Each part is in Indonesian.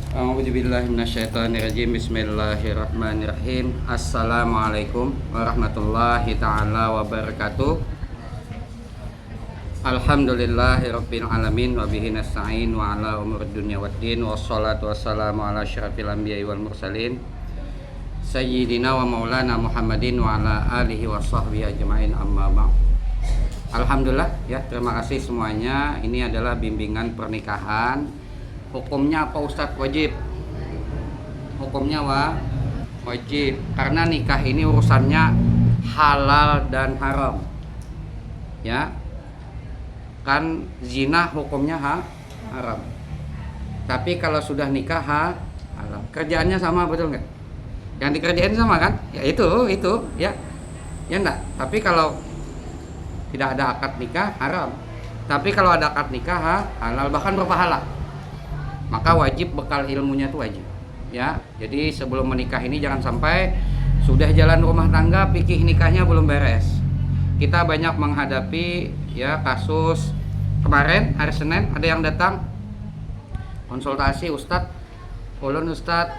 A'udzubillahi minasyaitonirrajim. Bismillahirrahmanirrahim. Assalamualaikum warahmatullahi taala wabarakatuh. Alhamdulillahirabbil alamin wa bihi nasta'in wa ala umurid dunya waddin wassalatu wassalamu ala asyrafil anbiya'i wal mursalin sayyidina wa maulana Muhammadin wa ala alihi wa sahbihi ajmain, amma ba'd. Alhamdulillah ya, terima kasih semuanya. Ini adalah bimbingan pernikahan. Hukumnya apa Ustadz? Wajib. Hukumnya wajib, karena nikah ini urusannya halal dan haram. Ya. Kan zina hukumnya haram. Tapi kalau sudah nikah halal. Kerjaannya sama, betul nggak? Yang dikerjain sama kan? Ya itu ya. Ya enggak? Tapi kalau tidak ada akad nikah haram. Tapi kalau ada akad nikah halal, bahkan berpahala. Maka wajib bekal ilmunya itu wajib ya. Jadi sebelum menikah ini jangan sampai sudah jalan rumah tangga pikir nikahnya belum beres. Kita banyak menghadapi ya kasus. Kemarin hari Senin ada yang datang konsultasi, Ustadz, ulun Ustadz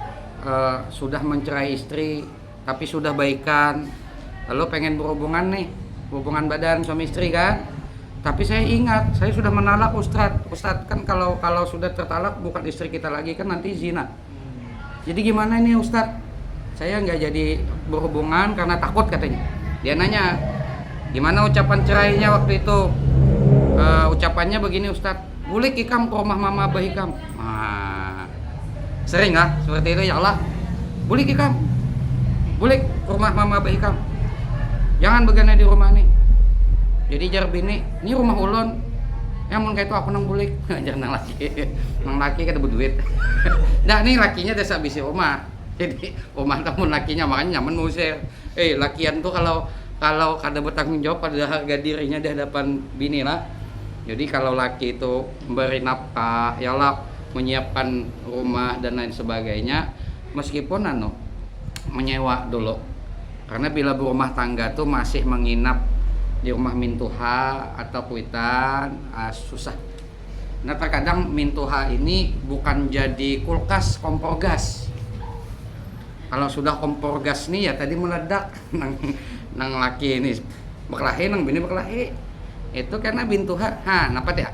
sudah mencerai istri tapi sudah baikan, lalu pengen berhubungan nih, hubungan badan suami istri kan. Tapi saya ingat, saya sudah menalak Ustadz kan kalau sudah tertalak bukan istri kita lagi, kan nanti zina. Jadi gimana ini Ustadz? Saya nggak jadi berhubungan karena takut katanya. Dia nanya, gimana ucapan cerainya waktu itu? Ucapannya begini Ustadz, bulik ikam ke rumah mama abah ikam. Nah, sering seperti itu ya Allah. Bulik ikam, bulik ke rumah mama abah ikam. Jangan begana di rumah nih. Jadi jar bini, ini rumah ulun. Yang mun kayak itu aku nang bulik. Jangan nang laki kada berduit. Nah, nih lakinya desa bisi rumah. Jadi rumah kamu lakinya makanya nyaman ngusir. Lakian tuh kalau kada bertanggung jawab pada harga dirinya di hadapan bini lah. Jadi kalau laki itu memberi nafkah, ya lah, menyiapkan rumah dan lain sebagainya, meskipun menyewa dulu. Karena bila berumah tangga tuh masih menginap di rumah mintuha atau kuitan susah. Nah terkadang mintuha ini bukan jadi kulkas, kompor gas. Kalau sudah kompor gas nih ya tadi meledak nang laki ini berkelahi, nang bini berkelahi. Itu karena bintuha. Napa ya?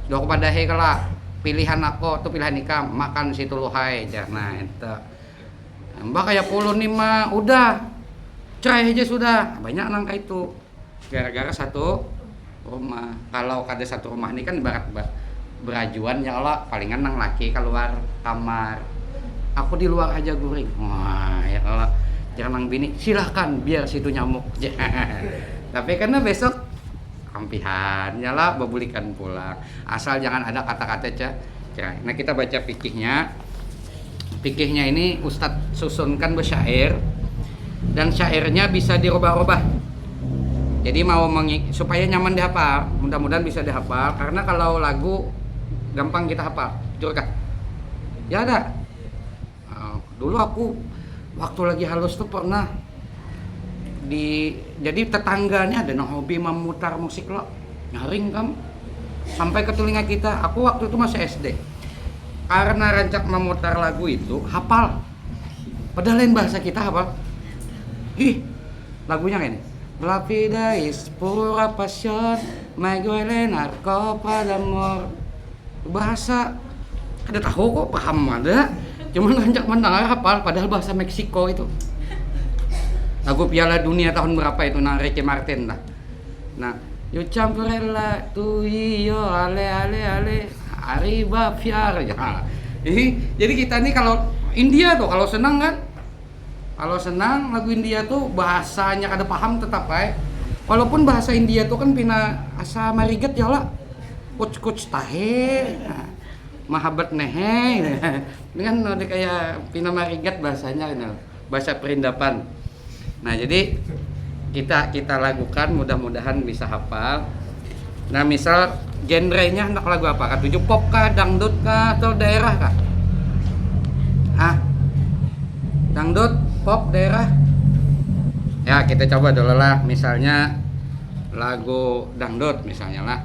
Sudah kupadahi kala pilihan aku tuh pilihan nikah makan situ luhai. Nah itu. Mbak kayak puluh nih mah udah cerai aja sudah, banyak nangka itu gara-gara satu rumah. Kalau ada satu rumah ini kan ibarat berajuan ya Allah, palingan nang laki keluar kamar, aku di luar aja guring. Wah ya Allah, jangan nang bini silahkan biar situ nyamuk. Tapi karena besok kampihan ya lah, bebulikan pulang, asal jangan ada kata-kata cerai. Nah kita baca fikihnya ini Ustadz susunkan bersyair. Dan syairnya bisa dirubah-rubah. Jadi supaya nyaman dihafal, mudah-mudahan bisa dihafal. Karena kalau lagu gampang kita hafal, jujur kan? Ya ada. Dulu aku waktu lagi halus tuh pernah jadi tetangganya ada hobi memutar musik lo, nyaring kan, sampai ke telinga kita. Aku waktu itu masih SD. Karena rancak memutar lagu itu hafal. Padahal lain bahasa kita hafal. Lagunya kayak ini. La vida is pura passion, Maguelenar Copa d'Amor. Bahasa ada tahu kok, paham ada. Cuman rancak mendengar hafal, padahal bahasa Meksiko itu. Lagu Piala Dunia tahun berapa itu, Ricky Martin lah. Nah, yo champerella tu yo ale arriba fiar ya. Jadi kita nih kalau India tuh kalau senang kan, kalau senang lagu India tuh bahasanya kada paham tetap walaupun bahasa India tuh kan pina asa marigat ya lah, kuc tahe, mahabat nehe, dengan ada kayak pina marigat bahasanya, bahasa perindapan. Nah jadi kita lakukan, mudah-mudahan bisa hafal. Nah misal genrenya hendak lagu apa? Tujuh pop kah, dangdut kah, atau daerah kah? Dangdut, pop, daerah. Ya kita coba dulu lah, misalnya lagu dangdut misalnya lah.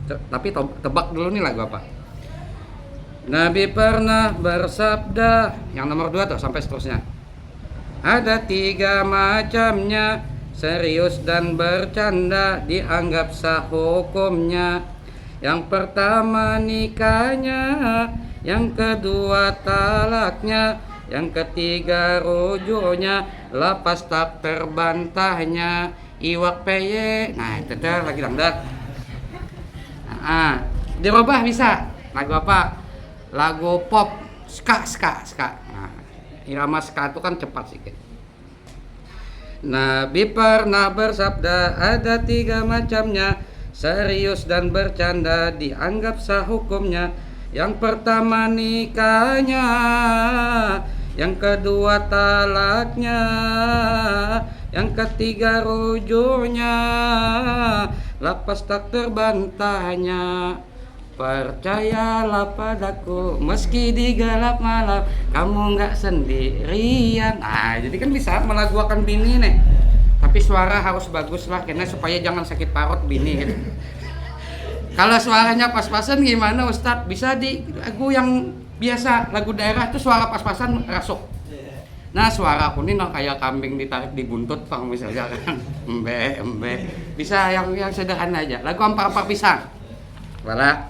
Tapi tebak dulu nih lagu apa? Nabi pernah bersabda, yang nomor 2 tuh sampai seterusnya. Ada 3 macamnya, serius dan bercanda dianggap sah hukumnya. Yang pertama nikahnya, yang kedua talaknya, yang ketiga rujuknya, lapas tak terbantahnya, iwak peye. Nah itu tuh lagi dangdut. Dirubah bisa. Lagu apa? Lagu pop, ska. Nah, irama ska itu kan cepat sedikit. Nabi pernah bersabda, ada 3 macamnya, serius dan bercanda dianggap sah hukumnya. Yang pertama nikahnya, yang kedua talaknya, yang ketiga rujuknya, lapas tak terbantahnya. Percayalah padaku, meski di gelap malam kamu nggak sendirian. Nah, jadi kan bisa melaguakan bini nih. Tapi suara harus bagus lah, karena supaya jangan sakit parut bini gitu. Kalau suaranya pas-pasan gimana Ustadz? Bisa di lagu yang biasa, lagu daerah tuh suara pas-pasan rasuk. Nah suara aku ini kayak kambing ditarik di buntut, Bang, misalnya kan. Embe. Bisa yang sederhana aja. Lagu ampar-ampar pisang. Wala.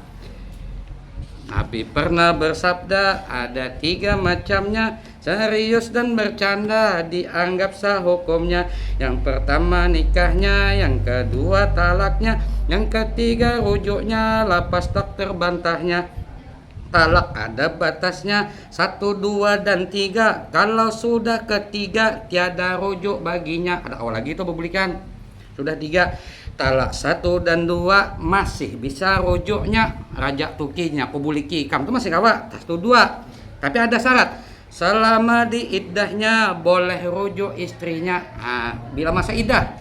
Nabi pernah bersabda, ada 3 macamnya, serius dan bercanda dianggap sah hukumnya. Yang pertama nikahnya, yang kedua talaknya, yang ketiga rujuknya, lapas tak terbantahnya. Talak ada batasnya, 1, 2, dan 3. Kalau sudah ketiga tiada rujuk baginya. Ada awal lagi itu bebulikan. Sudah 3. Talak 1 dan 2 masih bisa rujuknya, rajak tukinya, kubuliki ikam itu masih kawa. 1, 2. Tapi ada syarat, selama di iddahnya boleh rujuk istrinya. Bila masa iddah,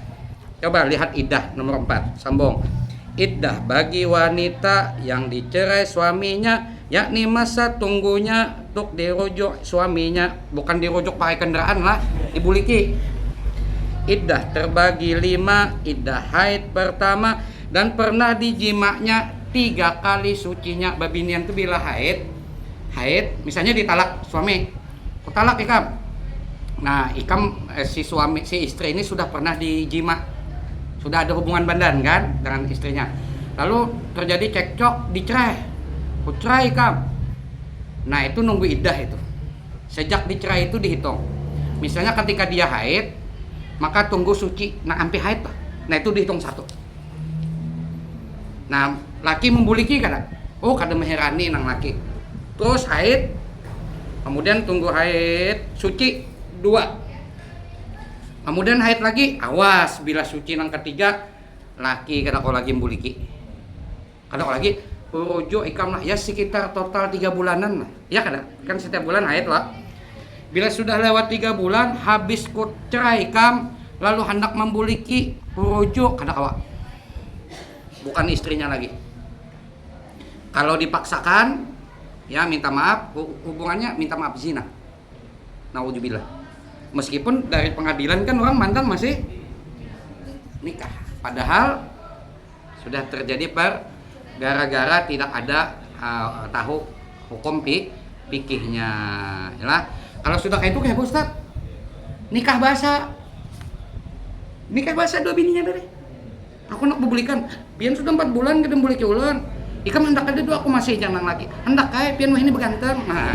coba lihat iddah nomor 4, sambung. Iddah bagi wanita yang dicerai suaminya, yakni masa tunggunya untuk dirujuk suaminya, bukan dirujuk pakai kendaraan lah, dibuliki. Iddah terbagi 5, iddah haid pertama dan pernah dijimaknya 3 kali sucinya. Babinian itu bila haid misalnya ditalak suami, talak ikam. Nah ikam si istri ini sudah pernah dijima, sudah ada hubungan badan kan dengan istrinya, lalu terjadi cekcok, dicerai ikam. Nah itu nunggu iddah itu, sejak dicerai itu dihitung. Misalnya ketika dia haid, maka tunggu suci, nah sampai haid, nah itu dihitung 1. Nah laki membuliki kada, kada meherani nang laki, terus haid, kemudian tunggu haid suci 2, kemudian haid lagi, awas bila suci nang ketiga laki kada kau lagi membuliki, kada kau lagi rujuk ikam lah ya, sekitar total 3 bulanan lah ya, kada kan setiap bulan haid lah. Bila sudah lewat 3 bulan, habis ku cerai ikam, lalu hendak membuliki, rujuk kada kawa, bukan istrinya lagi. Kalau dipaksakan, ya minta maaf, hubungannya minta maaf zina. Naudzubillah. Meskipun dari pengadilan kan orang mantan masih nikah, padahal sudah terjadi gara-gara tidak ada tahu hukum fikihnya. Ya. Kalau sudah kayak itu kayak Ustaz, nikah basah 2 bininya dari. Aku nak bebulikan, pian sudah 4 bulan kita boleh ulan. Ikam hendak ada 2 aku masih jangan lagi. Hendak kayak pian mah ini beganteng. Nah,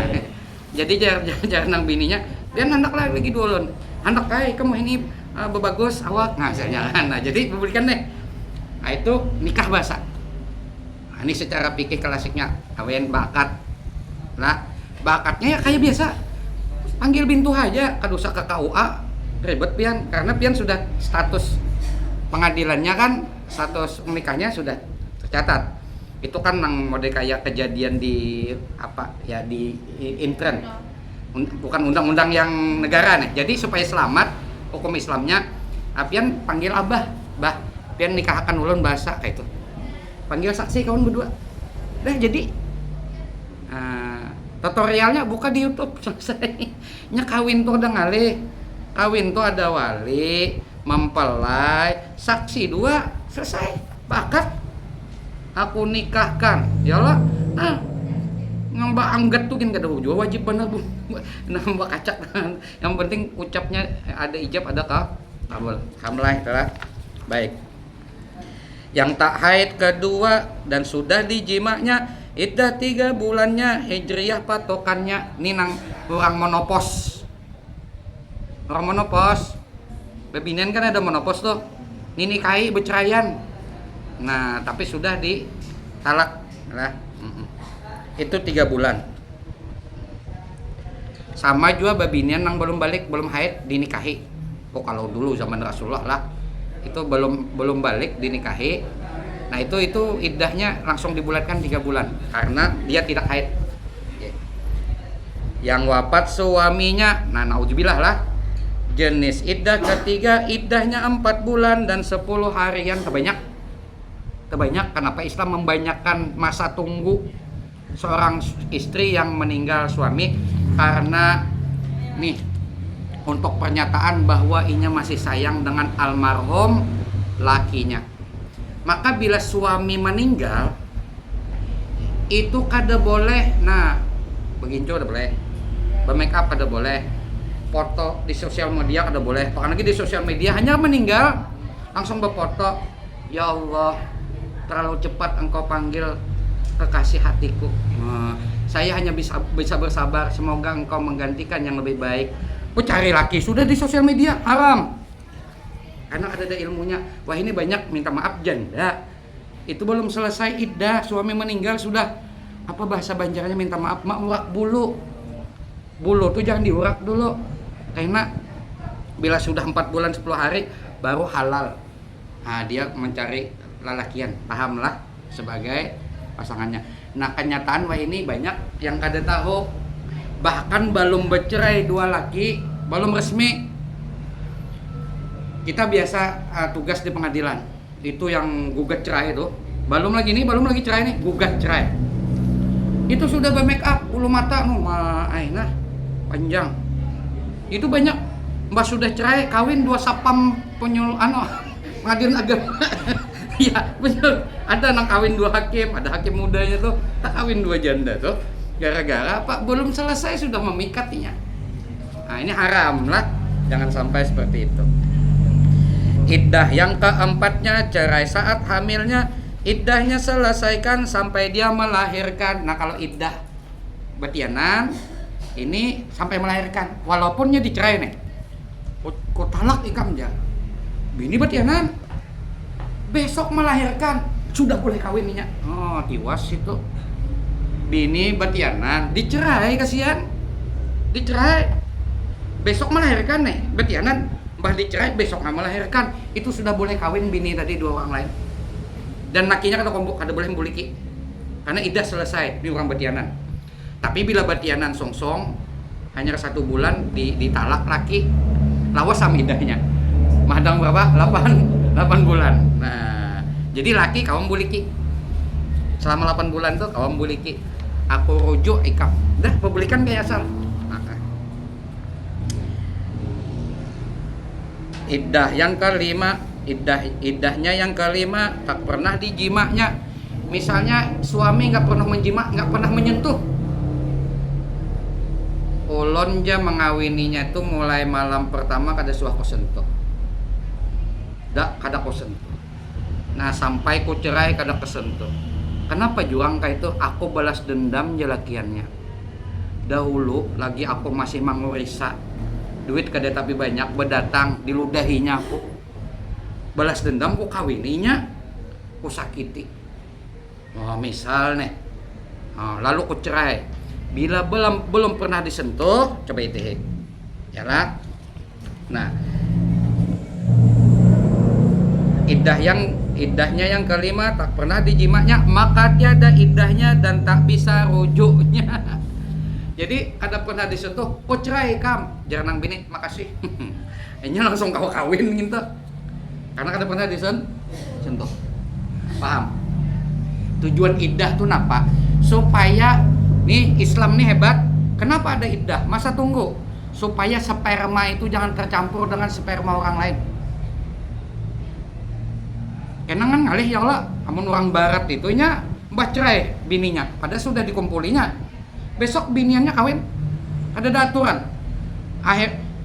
jadi jar nang bininya, pian hendak lagi 2 ulan. Hendak kayak kamu ini bebagus awak. Nah, jangan. Nah, jadi bebulikan deh. Nah, itu nikah basah. Nah, ini secara fikih klasiknya, kawin bakat. Nah, bakatnya ya kayak biasa. Panggil bintu aja, kadusa ke KUA, ribet pian, karena pian sudah status pengadilannya kan, status menikahnya sudah tercatat. Itu kan nang mode kayak kejadian di apa ya, di intern, bukan undang-undang yang negara nih. Jadi supaya selamat hukum Islamnya, pian panggil abah, pian nikahkan ulun bahasa kayak itu. Panggil saksi kawan berdua. Dah jadi tutorialnya buka di YouTube selesai. Nya kawin tuh ada ngalih. Kawin tuh ada wali, mempelai, saksi 2, selesai. Bakat aku nikahkan. Ya Allah. ngambak anggat tuh kan kada jua wajib bener bu nambah kacak. Yang penting ucapnya ada ijab ada kabul. Alhamdulillah telah baik. Yang tak haid kedua dan sudah dijimanya iddah 3 bulannya hijriyah patokannya. Ini nang orang monopos. Orang monopos bebinen kan ada monopos tuh, ini nikahi berceraian. Nah tapi sudah ditalak lah. Itu 3 bulan. Sama juga babinian yang belum balik, belum haid dinikahi. Kok kalau dulu zaman Rasulullah lah itu belum balik dinikahi. Nah itu iddahnya langsung dibulatkan 3 bulan karena dia tidak haid. Yang wafat suaminya, nah naudzubillah lah. Jenis iddah ketiga iddahnya 4 bulan dan 10 harian. Terbanyak. Kenapa Islam membanyakkan masa tunggu seorang istri yang meninggal suami? Karena nih untuk pernyataan bahwa inya masih sayang dengan almarhum lakinya. Maka bila suami meninggal itu kada boleh, nah beginco kada boleh, bermake up kada boleh, foto di sosial media kada boleh. Apalagi di sosial media hanya meninggal langsung berfoto. Ya Allah, terlalu cepat engkau panggil kekasih hatiku. Saya hanya bisa bersabar, semoga engkau menggantikan yang lebih baik. Cari laki sudah di sosial media haram. Karena ada ilmunya. Wah ini banyak minta maaf janda. Itu belum selesai iddah, suami meninggal sudah apa bahasa Banjarnya minta maaf, mak urak bulu. Bulu tuh jangan diurak dulu. Karena bila sudah 4 bulan 10 hari baru halal. Nah, dia mencari lalakian, pahamlah sebagai pasangannya. Nah kenyataan wah ini banyak yang kada tahu, bahkan belum bercerai 2 laki, belum resmi. Kita biasa tugas di pengadilan itu yang gugat cerai itu belum lagi cerai nih, gugat cerai itu sudah bermake up, bulu mata nah panjang. Itu banyak mbak sudah cerai kawin 2 sapam pengadilan agama. Iya betul, ada anak kawin 2 hakim, ada hakim mudanya tuh tak kawin 2 janda tuh gara-gara apa belum selesai sudah memikatinya. Nah ini haram lah, jangan sampai seperti itu. Iddah yang keempatnya cerai saat hamilnya, iddahnya selesaikan sampai dia melahirkan. Nah kalau iddah betianan ini sampai melahirkan, walaupunnya dicerai nih, kok talak ikam aja, bini betianan besok melahirkan sudah boleh kawinnya. Oh tiwas itu bini betianan dicerai, kasihan dicerai besok melahirkan nih betianan, mbah dicerai besok nggak melahirkan, itu sudah boleh kawin bini tadi 2 orang lain. Dan lakinya kada boleh memiliki karena iddah selesai di orang betianan. Tapi bila betianan songsong hanya 1 bulan ditalak laki, lawas sama iddahnya madang berapa? 8 bulan. Nah, jadi laki kawan buliki selama 8 bulan tuh kawan buliki. Aku rujuk ikam. Dah pembulikan kayak asal. Iddah yang kelima, iddahnya yang kelima tak pernah dijimanya. Misalnya suami nggak pernah menjima, nggak pernah menyentuh. Ulun ja mengawininya itu mulai malam pertama kada suah ko sentuh. Kada ko sentuh. Nah sampai ku cerai kada kesentuh. Kenapa juang kayak itu? Aku balas dendam jelakiannya. Dahulu lagi aku masih mangurisa, duit kada tapi banyak, berdatang diludahinya aku. Balas dendam ku kawininya, ku sakiti. Oh misal nih, lalu ku cerai. Bila belum pernah disentuh, coba itu, ya lah. Nah, iddahnya yang kelima tak pernah dijimanya, maka tiada iddahnya dan tak bisa rujuknya. Jadi kada pernah disentuh, kok cerai kam, jarang bini, makasih. Ini langsung kau kawin gitu, karena kada pernah disentuh. Paham? Tujuan iddah tuh napa? Supaya nih Islam nih hebat. Kenapa ada iddah? Masa tunggu supaya sperma itu jangan tercampur dengan sperma orang lain. Kenangan ngalih ya Allah, amun orang barat itu nya mbah cerai bininya, padahal sudah dikumpulinya. besok biniannya kawin. Ada aturan.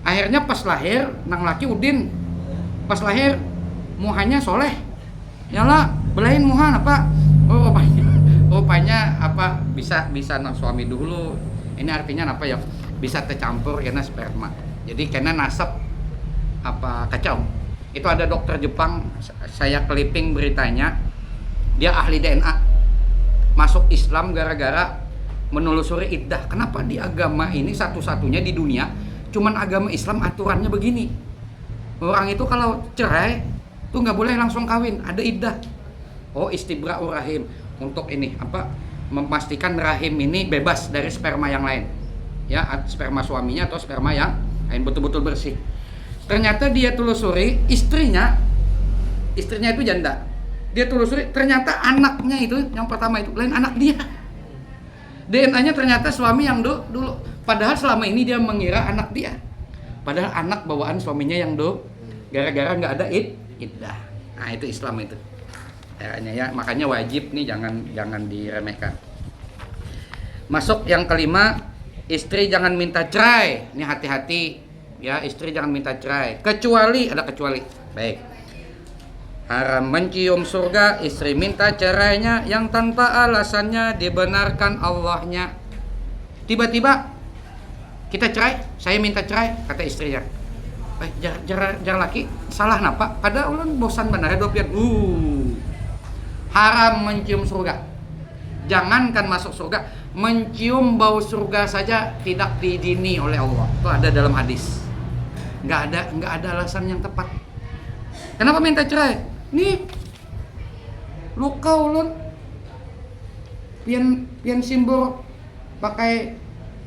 Akhirnya pas lahir nang laki udin. Pas lahir muhanya soleh. Yalah, belain muhan apa? Oh, rupanya apa bisa nang suami dulu. Ini artinya apa ya? Bisa tercampur karena sperma. Jadi karena nasab apa kacau. Itu ada dokter Jepang, saya clipping beritanya. Dia ahli DNA. Masuk Islam gara-gara menelusuri iddah. Kenapa di agama ini satu-satunya di dunia cuman agama Islam aturannya begini. Orang itu kalau cerai tuh nggak boleh langsung kawin, ada iddah. Oh, istibra'ur rahim untuk ini apa? Memastikan rahim ini bebas dari sperma yang lain. Ya, sperma suaminya atau sperma yang lain betul-betul bersih. Ternyata dia telusuri istrinya itu janda. Dia telusuri ternyata anaknya itu yang pertama itu lain anak dia. DNA-nya ternyata suami yang dulu. Padahal selama ini dia mengira anak dia. Padahal anak bawaan suaminya yang gara-gara nggak ada iddah. Nah, itu Islam itu. Ya, makanya wajib nih jangan diremehkan. Masuk yang kelima, istri jangan minta cerai. Ini hati-hati ya, istri jangan minta cerai. Kecuali Baik. Haram mencium surga, istri minta cerainya yang tanpa alasannya dibenarkan Allahnya. Tiba-tiba kita cerai, saya minta cerai, kata istrinya. Jar laki salah napa? Kada ulun bosan benar dopian. Haram mencium surga. Jangankan masuk surga, mencium bau surga saja tidak diizini oleh Allah. Itu ada dalam hadis. Enggak ada alasan yang tepat. Kenapa minta cerai? Nih luka ulun pian simbol pakai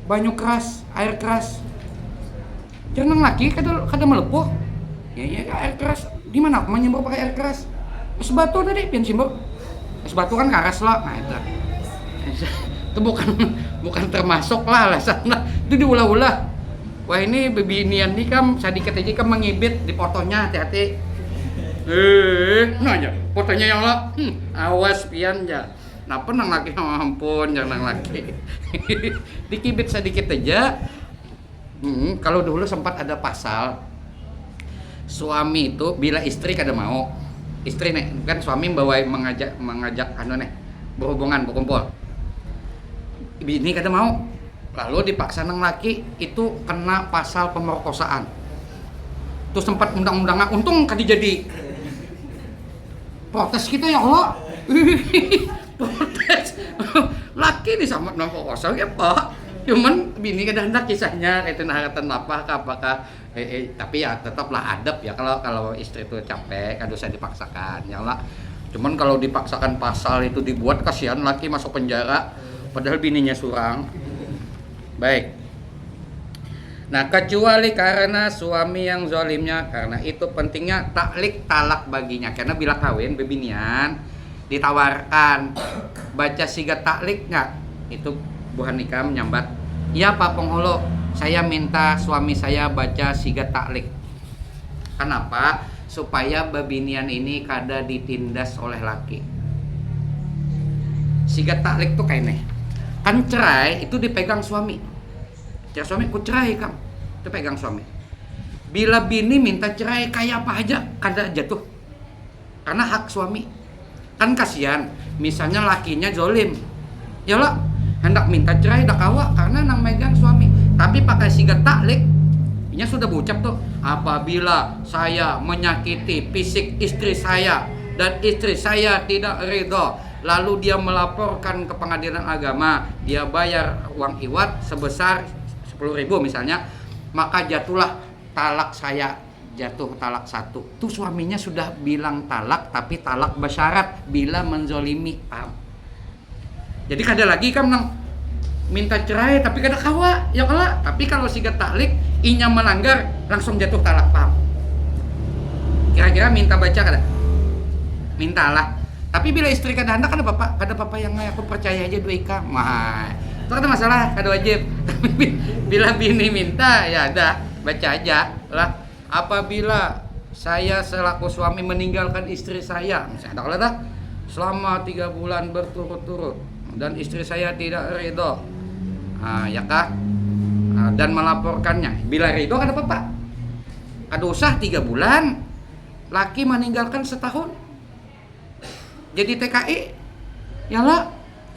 banyu keras, air keras. Jangan laki kada melepuh. Ya air keras. Di mana aku menyembur pakai air keras? Es batu tadi pian simbol. Es batu kan karas lah. Nah itu. Itu bukan termasuk lah alasan lah. Itu diulah-ulah. Wah, ini bebinian nih kam sedikit aja kam mengibit di fotonya, hati-hati. Nanya fotonya yang lah, awas pian ya. Napa nang laki, ampun jangan nang laki. Dikibit sedikit aja. Kalau dulu sempat ada pasal suami itu bila istri kada mau, istri nih kan suami mengajak berhubungan berkumpul. Bini kada mau, lalu dipaksa nang laki, itu kena pasal pemerkosaan. Itu sempat undang-undangnya, untung kada jadi. Protes kita ya Allah. Protes. Laki disambut nang kosong ya Pak. Cuman bini kada hendak kisahnya itu nahatan apakah tapi ya tetaplah adab ya kalau istri itu capek kada usah dipaksakan ya Allah. Cuman kalau dipaksakan pasal itu dibuat, kasihan laki masuk penjara padahal bininya surang. Baik. Nah, kecuali karena suami yang zalimnya, karena itu pentingnya talak baginya. Karena bila kawin bebinian ditawarkan baca sigat taklik nggak? Itu bukan nikah menyambat. Ya Pak Penghulu, saya minta suami saya baca sigat taklik. Kenapa? Supaya bebinian ini kada ditindas oleh laki. Sigat taklik tuh kayak nih. Kan cerai itu dipegang suami. Ya suami ku cerai kam, itu pegang suami. Bila bini minta cerai kayak apa aja kada jatuh, karena hak suami. Kan kasihan, misalnya lakinya zolim, ya lah hendak minta cerai dak kawa karena nang megang suami. Tapi pakai sigat taklik, nya sudah berucap tuh, apabila saya menyakiti fisik istri saya dan istri saya tidak ridho, lalu dia melaporkan ke pengadilan agama, dia bayar uang iwat sebesar 10.000 misalnya, maka jatuhlah talak saya, jatuh talak 1. Tuh suaminya sudah bilang talak, tapi talak bersyarat bila menzolimi. Paham? Jadi kada lagi kan minta cerai tapi kada kawa ya kala. Tapi kalau sigat taklik inya melanggar langsung jatuh talak. Paham? Kira-kira minta baca kada? Mintalah. Tapi bila istri kada hendak kada apa yang aku percaya aja dua ika. Wah, itu ada masalah, kada wajib. Tapi bila bini minta ya dah baca aja lah. Apabila saya selaku suami meninggalkan istri saya, misalnya dah selama 3 bulan berturut-turut dan istri saya tidak ridho, Ya kah? Dan melaporkannya. Bila ridho kada apa-apa. Kada usah 3 bulan. Laki meninggalkan setahun. Jadi TKI. Yalah.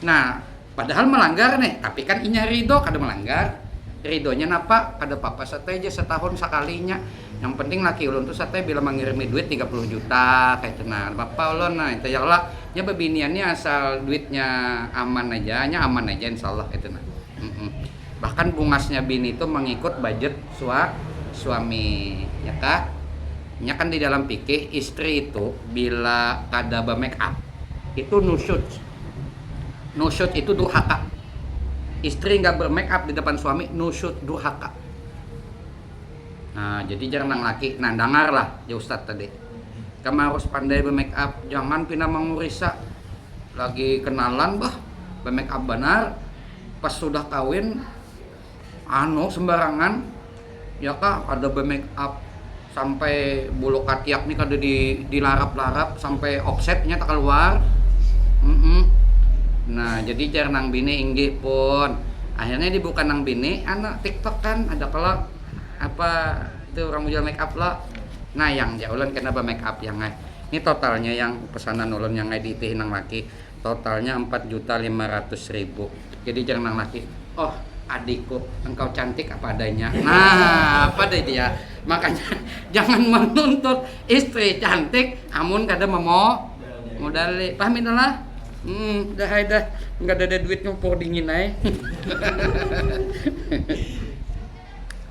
Nah, padahal melanggar nih, tapi kan inya ridho kada melanggar. Ridhonya napa? Kada apa-apa sate aja setahun sekalinya. Yang penting laki ulun tuh sate bila mengirimi duit 30 juta kayak tenar. Bapak ulun nah itu yalah nya babiniannya asal duitnya aman aja, insyaallah itu nah. Bahkan bungasnya bini itu mengikut budget suami ya kah? Nya kan di dalam fikih istri itu bila kada ba make up itu nusyud. Nusyud itu durhaka. Istri nggak bermake up di depan suami nusyud durhaka. Nah, jadi jangan laki. Nah, dengar lah ya Ustadz tadi. Kamu harus pandai bermake up, jangan pina mengurisa. Lagi kenalan bah, bermake up benar. Pas sudah kawin, sembarangan. Ya kah, ada bermake up sampai bulu katiak nih kada dilarap-larap sampai offsetnya tak keluar. Nah, jadi jar nang bini inggih pun. Akhirnya dibuka nang bini, anak TikTok kan ada kalau apa itu orang jual make up lo. Nah, yang ulun kenapa make up yang ini totalnya yang pesanan ulun yang diitihin nang laki. Totalnya 4.500.000. Jadi jar nang laki, "Oh, adikku, engkau cantik apa adanya." Nah, apa deh dia? Makanya jangan menuntut istri cantik amun kada modali. Pahamin lah. Dah enggak ada duit ngumpul dingin aja.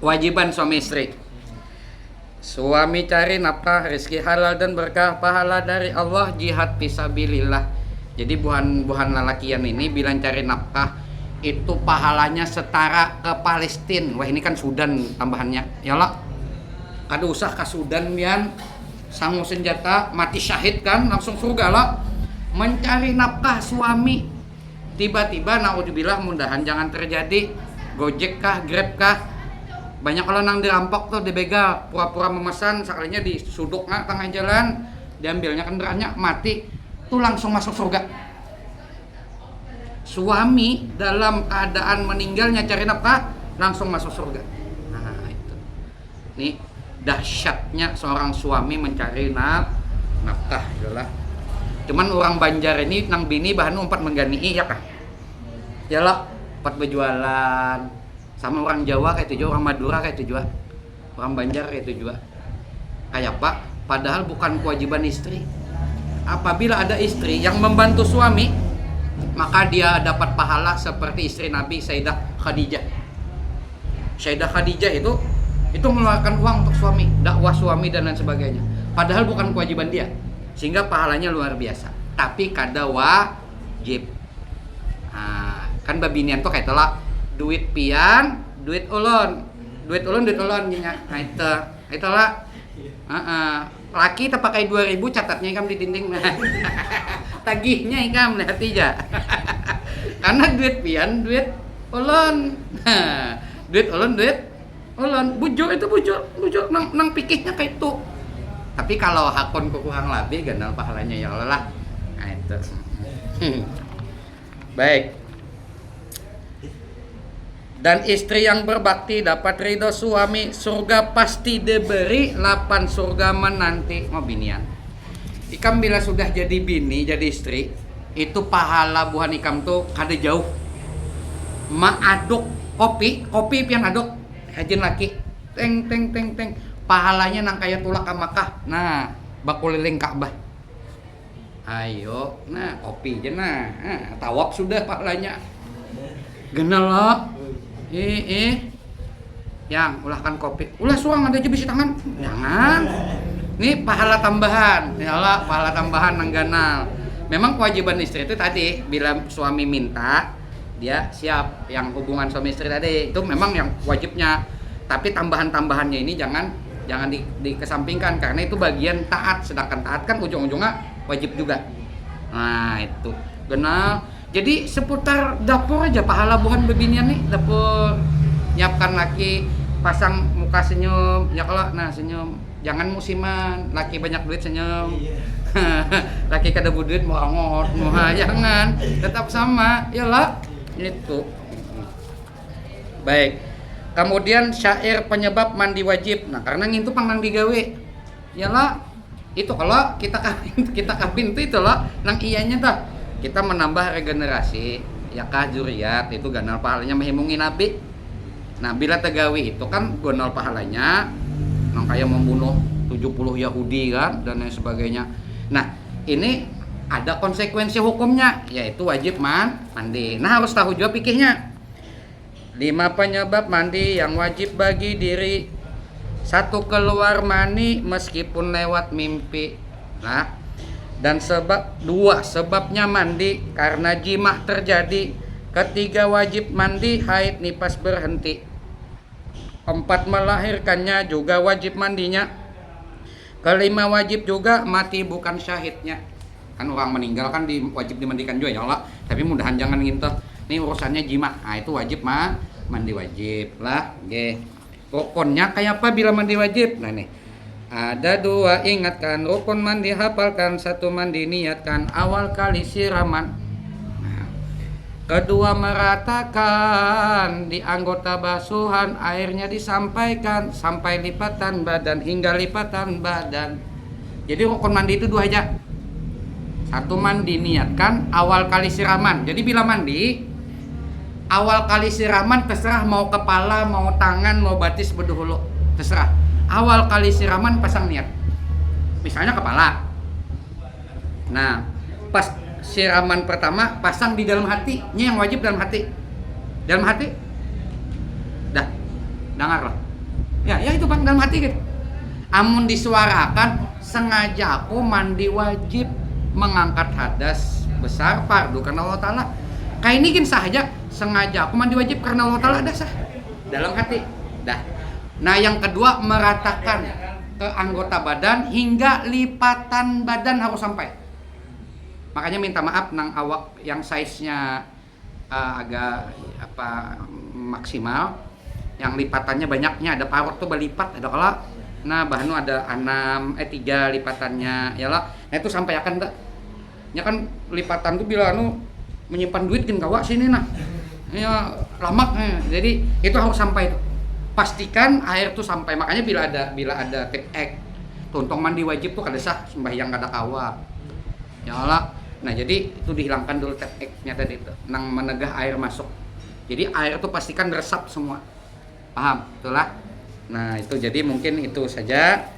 Wajiban suami istri. Suami cari nafkah, rezeki halal dan berkah, pahala dari Allah, jihad fisabilillah. Jadi buhan lalakian ini bilang cari nafkah itu pahalanya setara ke Palestina. Wah, ini kan Sudan tambahannya. Yalah. Kada usah ke Sudan pian sangu senjata mati syahid kan langsung surga lah. Mencari nafkah suami tiba-tiba naudzubillah mudahan jangan terjadi Gojek kah Grab kah banyak kalau nang dirampok tuh dibegal pura-pura memesan sekalinya disuduk tengah jalan diambilnya kendaraannya mati tuh langsung masuk surga. Suami dalam keadaan meninggalnya cari nafkah langsung masuk surga. Nah itu nih dahsyatnya seorang suami mencari nafkah itulah. Cuman orang Banjar ini nang bini bahan umpat menggani'i ya kah? Yalah, empat berjualan. Sama orang Jawa kayak itu juga, orang Madura kayak itu juga. Orang Banjar kayak itu juga. Kayak Pak, padahal bukan kewajiban istri. Apabila ada istri yang membantu suami, maka dia dapat pahala seperti istri Nabi Sayyidah Khadijah. Sayyidah Khadijah itu mengeluarkan uang untuk suami, dakwah suami dan lain sebagainya. Padahal bukan kewajiban dia. Sehingga pahalanya luar biasa. Tapi kada wajib. Kan babinian tuh kayak telah duit pian, duit ulun nya. Nah itulah. Laki tak pakai 2.000 catatnya ikam di dinding. Tagihnya ikam lihat aja. Karena duit pian, duit ulun. Duit ulun. Bujur nang pikirnya kayak itu. Tapi kalau hakon kurang lebih ganal pahalanya ya Allah lah. Nah itu. Baik. Dan istri yang berbakti dapat ridho suami, surga pasti diberi, 8 surga menanti. Binian. Ikam bila sudah jadi bini, jadi istri, itu pahala buhan ikam tuh kada jauh. Aduk kopi pian aduk. Hajin laki. Teng. Pahalanya nang kaya tulak Makkah. Nah, bakuliling Ka'bah. Ayo, nah kopi aja nah. Tawaf sudah pahalanya. Genal lah. Yang ulahkan kopi. Ulah suang ada aja bisi tangan. Jangan. Ini pahala tambahan. Yalah, pahala tambahan nang ganal. Memang kewajiban istri itu tadi bila suami minta dia siap. Yang hubungan suami istri tadi itu memang yang wajibnya. Tapi tambahan-tambahannya ini jangan dikesampingkan karena itu bagian taat, sedangkan taat kan ujung-ujungnya wajib juga. Nah itu kenal. Jadi seputar dapur aja pahala bukan bebinian nih, dapur nyiapkan laki pasang muka senyum ya kalau senyum jangan musiman laki banyak duit senyum. Laki kada duit mau jangan tetap sama yalah itu. Baik. Kemudian syair penyebab mandi wajib. Nah, karena ngintu pang digawe. Yalah, itu kalau kita kawin itu loh, nang iyanya tuh kita menambah regenerasi ya kah zuriat itu ganal pahalanya mehimungi nabi. Nah, bila tegawi itu kan ganal pahalanya nang kayak membunuh 70 Yahudi kan dan lain sebagainya. Nah, ini ada konsekuensi hukumnya yaitu wajib mandi. Nah, harus tahu juga fikihnya. 5 penyebab mandi yang wajib bagi diri. 1, keluar mani meskipun lewat mimpi. Nah, dan 2, sebabnya mandi karena jima terjadi. 3, wajib mandi haid nifas berhenti. 4, melahirkannya juga wajib mandinya. 5, wajib juga mati bukan syahidnya. Kan orang meninggal kan wajib dimandikan juga ya Allah. Tapi mudahan jangan ngintah. Ini urusannya jima. Nah, itu wajib mandi wajib lah. Oke. Rukunnya kayak apa bila mandi wajib? Nah nih. Ada 2, ingatkan rukun mandi, hafalkan. 1, mandi niatkan awal kali siraman. Nah, 2, meratakan di anggota basuhan airnya disampaikan sampai lipatan badan hingga lipatan badan. Jadi rukun mandi itu 2 aja. 1, mandi niatkan awal kali siraman. Jadi bila mandi awal kali siraman terserah mau kepala, mau tangan, mau batis berdahulu, terserah. Awal kali siraman pasang niat. Misalnya kepala. Nah, pas siraman pertama pasang di dalam hati. Ini yang wajib dalam hati. Dalam hati. Dah. Dengar loh. Ya itu Bang dalam hati gitu. Amun disuarakan sengaja aku mandi wajib mengangkat hadas besar fardu karena Allah Ta'ala. Kayak ini kan saja sengaja aku mandi wajib karena Allah Ta'ala ada sah dalam hati dah. Nah yang kedua meratakan ke anggota badan hingga lipatan badan harus sampai. Makanya minta maaf nang awak yang size-nya agak maksimal, yang lipatannya banyaknya ada parut tuh berlipat ada kalau nah bahnu ada 3 lipatannya ya lah. Nah itu sampai akan tak ya kan lipatan tuh bila menyimpan duit kan kawak sini nah ya lamak jadi itu harus sampai itu. Pastikan air tuh sampai, makanya bila ada tip ek tuntong mandi wajib tuh kada sah sembahyang kada kawa ya Allah. Nah jadi itu dihilangkan dulu tip eknya tadi itu nang menegah air masuk, jadi air tuh pastikan resap semua, paham itulah. Nah itu jadi mungkin itu saja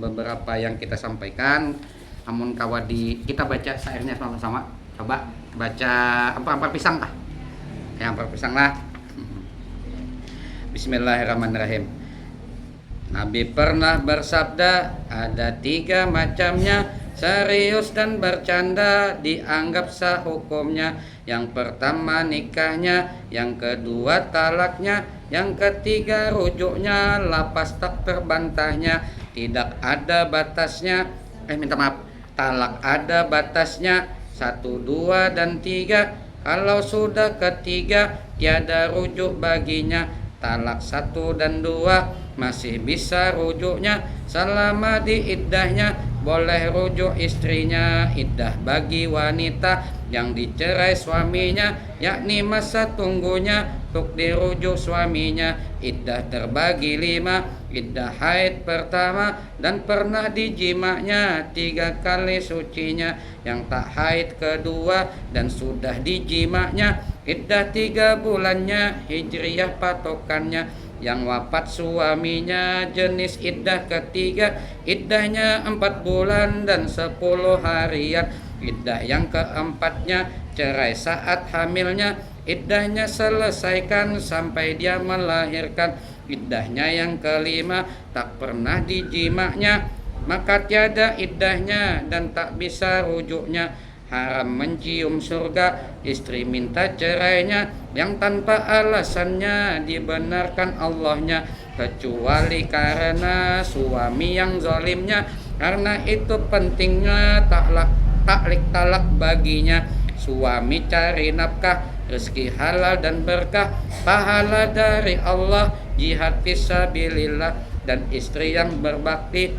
beberapa yang kita sampaikan. Amun kawadi kita baca syairnya sama-sama, coba baca ampar pisang kah? Ya ampar pisang lah. Bismillahirrahmanirrahim. Nabi pernah bersabda, ada 3 macamnya, serius dan bercanda dianggap sah hukumnya. Yang pertama nikahnya, yang kedua talaknya, yang ketiga rujuknya, lapas tak terbantahnya, tidak ada batasnya. Minta maaf, talak ada batasnya 1, 2 dan 3. Kalau sudah ketiga tiada rujuk baginya. Talak 1 dan 2 masih bisa rujuknya selama di iddahnya. Boleh rujuk istrinya. Iddah bagi wanita yang dicerai suaminya, yakni masa tunggunya untuk dirujuk suaminya. Iddah terbagi 5. Iddah haid pertama dan pernah dijimanya 3 kali sucinya. Yang tak haid kedua dan sudah dijimanya iddah 3 bulannya hijriyah patokannya. Yang wafat suaminya jenis iddah ketiga, iddahnya 4 bulan dan 10 harian. Iddah yang keempatnya cerai saat hamilnya, iddahnya selesaikan sampai dia melahirkan. Iddahnya yang kelima tak pernah dijimanya, maka tiada iddahnya dan tak bisa rujuknya. Haram mencium surga, istri minta cerainya yang tanpa alasannya dibenarkan Allahnya, kecuali karena suami yang zalimnya. Karena itu pentingnya taklik talak baginya. Suami cari nafkah, rezeki halal dan berkah, pahala dari Allah, jihad fisabilillah. Dan istri yang berbakti,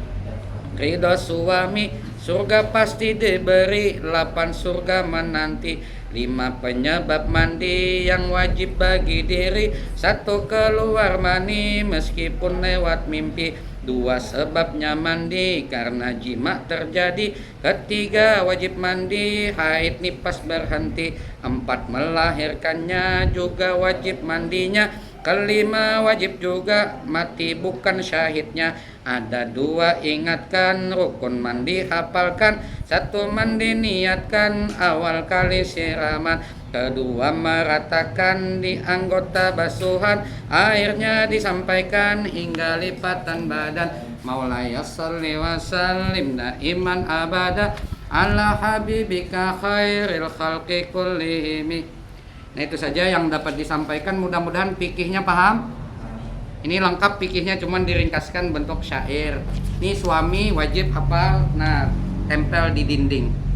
ridho suami, surga pasti diberi, 8 surga menanti. 5 penyebab mandi yang wajib bagi diri. 1 keluar mani meskipun lewat mimpi. 2 sebabnya mandi karena jima terjadi. 3 wajib mandi haid nifas berhenti. 4 melahirkannya juga wajib mandinya. 5 wajib juga mati bukan syahidnya. Ada 2 ingatkan rukun mandi hafalkan. 1 mandi niatkan awal kali siraman. 2 meratakan di anggota basuhan. Airnya disampaikan hingga lipatan badan. Maulaya sholli wa sallim daiman abada ala habibika khairil khalqi kullihim. Nah itu saja yang dapat disampaikan, mudah-mudahan fikihnya paham. Ini lengkap fikihnya, cuman diringkaskan bentuk syair. Ini suami wajib hafal, nah tempel di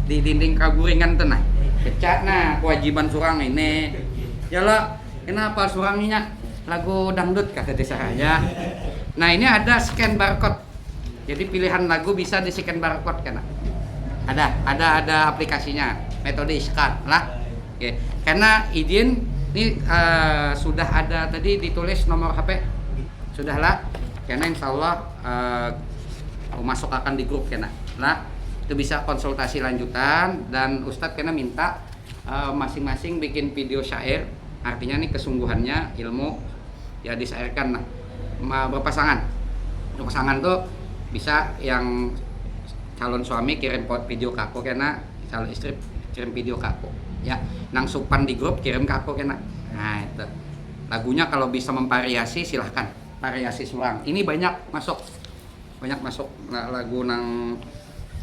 dinding kaguringan tenah. Kecak nah kewajiban surang ini. Yalah, kenapa suranginya lagu dangdut kata desa ya. Nah ini ada scan barcode. Jadi pilihan lagu bisa di scan barcode kan. Ada aplikasinya, metode iskat lah. Oke, karena izin ini sudah ada tadi ditulis nomor HP, sudahlah. Karena insya Allah masuk akan di grup kena lah. Itu bisa konsultasi lanjutan dan Ustadz kena minta masing-masing bikin video syair. Artinya nih kesungguhannya ilmu ya disyairkan lah. Berpasangan tuh bisa yang calon suami kirim video ke aku kena, calon istri kirim video ke aku. Ya, nang supan di grup kirim ke aku kena. Nah itu lagunya kalau bisa memvariasi silahkan variasi surang. Ini banyak masuk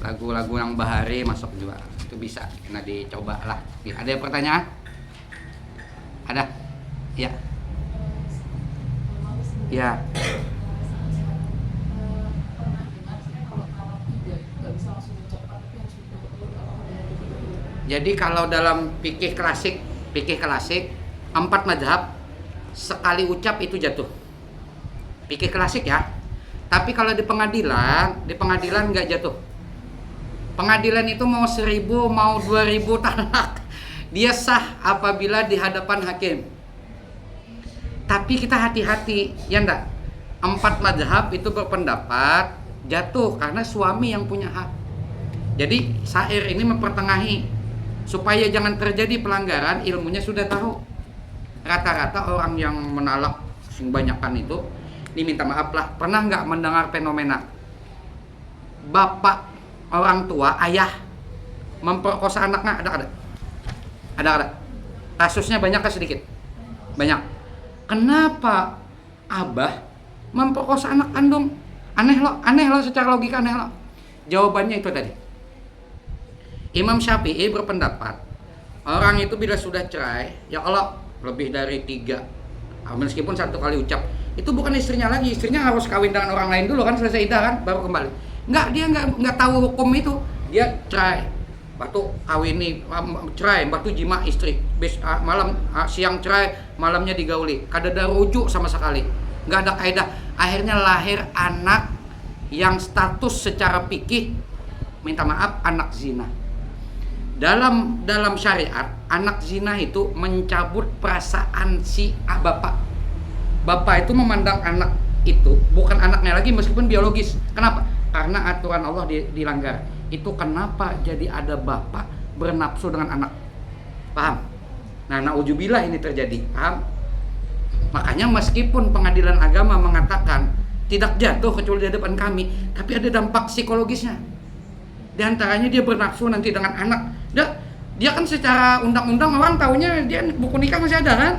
lagu-lagu yang bahari masuk juga. Itu bisa kena dicoba lah. Ada yang pertanyaan? Ada? Ya. Ya. Jadi kalau dalam fikih klasik 4 mazhab sekali ucap itu jatuh. Fikih klasik ya. Tapi kalau di pengadilan nggak jatuh. Pengadilan itu mau 1000 mau 2000 talak, dia sah apabila di hadapan hakim. Tapi kita hati-hati, ya enggak? 4 mazhab itu berpendapat jatuh karena suami yang punya hak. Jadi syair ini mempertengahi supaya jangan terjadi pelanggaran, ilmunya sudah tahu. Rata-rata orang yang menalak banyakkan itu, diminta maaf lah, pernah nggak mendengar fenomena bapak orang tua, ayah memperkosa anaknya? Ada. Kasusnya banyak atau sedikit? Banyak. Kenapa abah memperkosa anak kandung? Aneh loh secara logika aneh loh. Jawabannya itu tadi. Imam Syafi'i berpendapat orang itu bila sudah cerai, ya Allah lebih dari 3, meskipun 1 kali ucap, itu bukan istrinya lagi, istrinya harus kawin dengan orang lain dulu kan, selesai iddah kan, baru kembali. Dia nggak tahu hukum itu, dia cerai, batu kawini, cerai, batu jima istri, siang cerai, malamnya digauli, kada ada rujuk sama sekali, nggak ada kaidah. Akhirnya lahir anak yang status secara fikih, minta maaf, anak zina. Dalam syariat, anak zina itu mencabut perasaan si bapak. Bapak itu memandang anak itu bukan anaknya lagi meskipun biologis. Kenapa? Karena aturan Allah dilanggar. Itu kenapa jadi ada bapak bernafsu dengan anak. Paham? Nah, na'udzubillah ini terjadi. Paham? Makanya meskipun pengadilan agama mengatakan tidak jatuh kecuali di hadapan kami, tapi ada dampak psikologisnya. Di antaranya dia bernafsu nanti dengan anak. Dia kan secara undang-undang orang taunya dia buku nikah masih ada kan?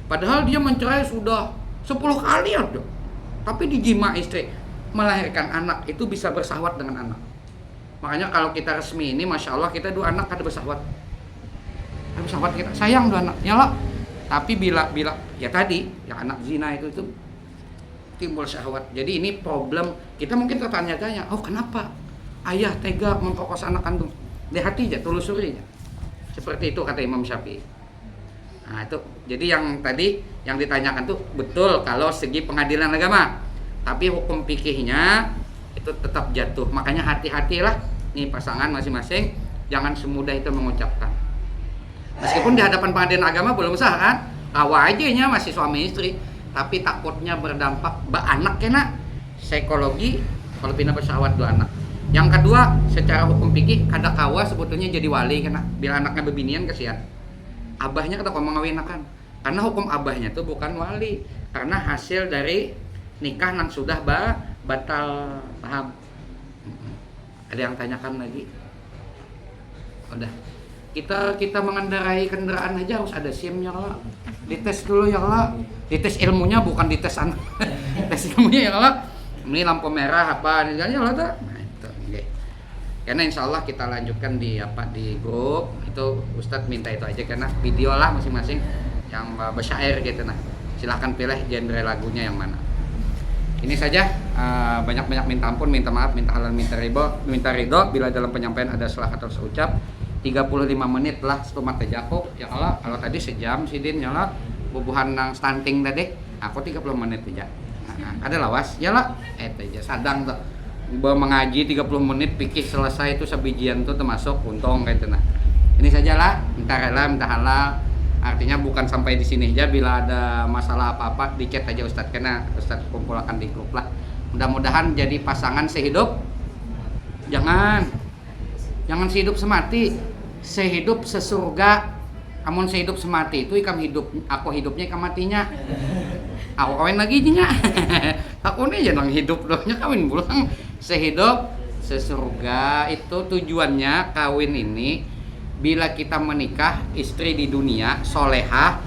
Padahal dia mencerai sudah 10 kali ada. Tapi dijima istri, melahirkan anak itu bisa bersahwat dengan anak. Makanya kalau kita resmi ini, masya Allah kita 2 anak ada bersahwat. Ada bersahwat kita, sayang 2 anak. Ya lah. Tapi bila ya tadi, ya anak zina itu timbul syahwat. Jadi ini problem. Kita mungkin tertanya-tanya, oh kenapa ayah tega memperkosa anak kandung? Lihat aja, telusuri aja. Seperti itu kata Imam Syafi'i. Nah itu, jadi yang tadi yang ditanyakan tuh betul kalau segi pengadilan agama. Tapi hukum fikihnya itu tetap jatuh. Makanya hati-hatilah nih pasangan masing-masing, jangan semudah itu mengucapkan. Meskipun di hadapan pengadilan agama belum sah kan, kawa aja nya masih suami istri, tapi takutnya berdampak anak kena psikologi kalau pindah pesawat 2 anak. Yang kedua, secara hukum fikih kada kawa sebetulnya jadi wali kena bila anaknya bebinian kasihan. Abahnya kada kau mengawinakan. Karena hukum abahnya itu bukan wali, karena hasil dari nikah yang sudah batal. Paham? Ada yang tanyakan lagi? Udah. Kita mengendarai kendaraan aja harus ada SIM-nya lah. Dites dulu ya lah. Dites ilmunya bukan dites tes ilmunya ya lah. Ini lampu merah apa ini ya lah tuh. Nah, itu. Okay. Karena insya Allah kita lanjutkan di grup itu Ustadz minta itu aja karena video lah masing-masing yang bersyair gitu nah. Silahkan pilih genre lagunya yang mana. Ini saja, banyak-banyak minta ampun, minta maaf, minta halal, minta ridho bila dalam penyampaian ada salah atau seucap. 35 menit lah stomat tejaku ya Allah, kalau tadi sejam sidin ya Allah bubuhan nang stunting tadi aku 30 menit aja. Ada lawas ya lah aja sadang tuh mengaji 30 menit pikir selesai itu sebijian tuh termasuk untung kayak itu nah. Ini sajalah, minta rela, minta halal. Artinya bukan sampai di sini aja, bila ada masalah apa-apa di chat aja Ustadz, karena Ustadz kumpulkan di grup lah. Mudah-mudahan jadi pasangan sehidup. Jangan sehidup semati, sehidup sesurga. Amun sehidup semati itu ikam hidup, aku hidupnya ikam matinya. Aku kawin lagi nya. Aku nih jangan hidup dohnya kawin pulang. Sehidup sesurga itu tujuannya kawin ini. Bila kita menikah, istri di dunia solehah,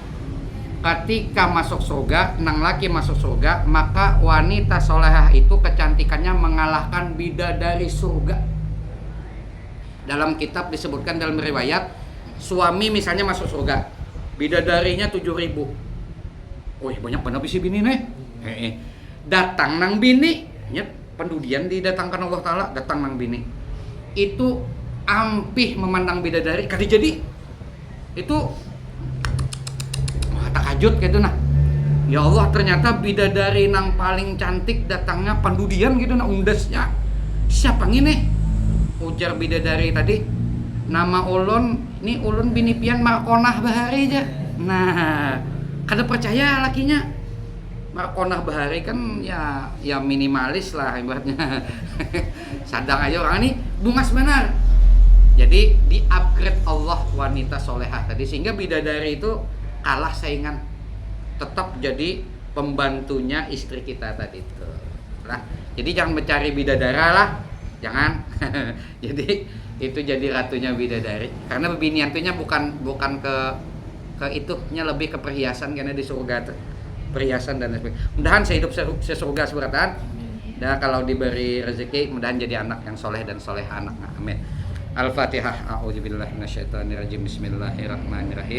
ketika masuk surga, nang laki masuk surga, maka wanita solehah itu kecantikannya mengalahkan bidadari surga. Dalam kitab disebutkan dalam riwayat, suami misalnya masuk surga, bidadarinya 7.000. Wih banyak benar bisi bini nih. Datang nang bini, pendudian didatangkan Allah Ta'ala, datang nang bini. Itu ampih memandang bidadari kali jadi itu takajud gitu nah. Ya Allah ternyata bidadari nang paling cantik datangnya pendudian gitu nah undasnya. Siapa ini? Ujar bidadari tadi. Nama ulun, ini ulun bini pian Markonah Bahari aja. Nah, kada percaya lakinya. Markonah Bahari kan ya minimalis lah ibaratnya. Sadang aja orang ini bungas benar. Jadi di-upgrade Allah wanita solehah tadi sehingga bidadari itu kalah saingan, tetap jadi pembantunya istri kita tadi itu. Nah, jadi jangan mencari bidadara lah, jangan. Jadi itu jadi ratunya bidadari. Karena biniantunya bukan ke itunya lebih ke perhiasan karena di surga tuh perhiasan dan sebagainya. Mudahan sehidup sesurga suratan. Dan kalau diberi rezeki, mudahan jadi anak yang soleh dan soleh anak. Amin. Al-Fatihah. A'udzubillahi minasyaitonirrajim. Bismillahirrahmanirrahim.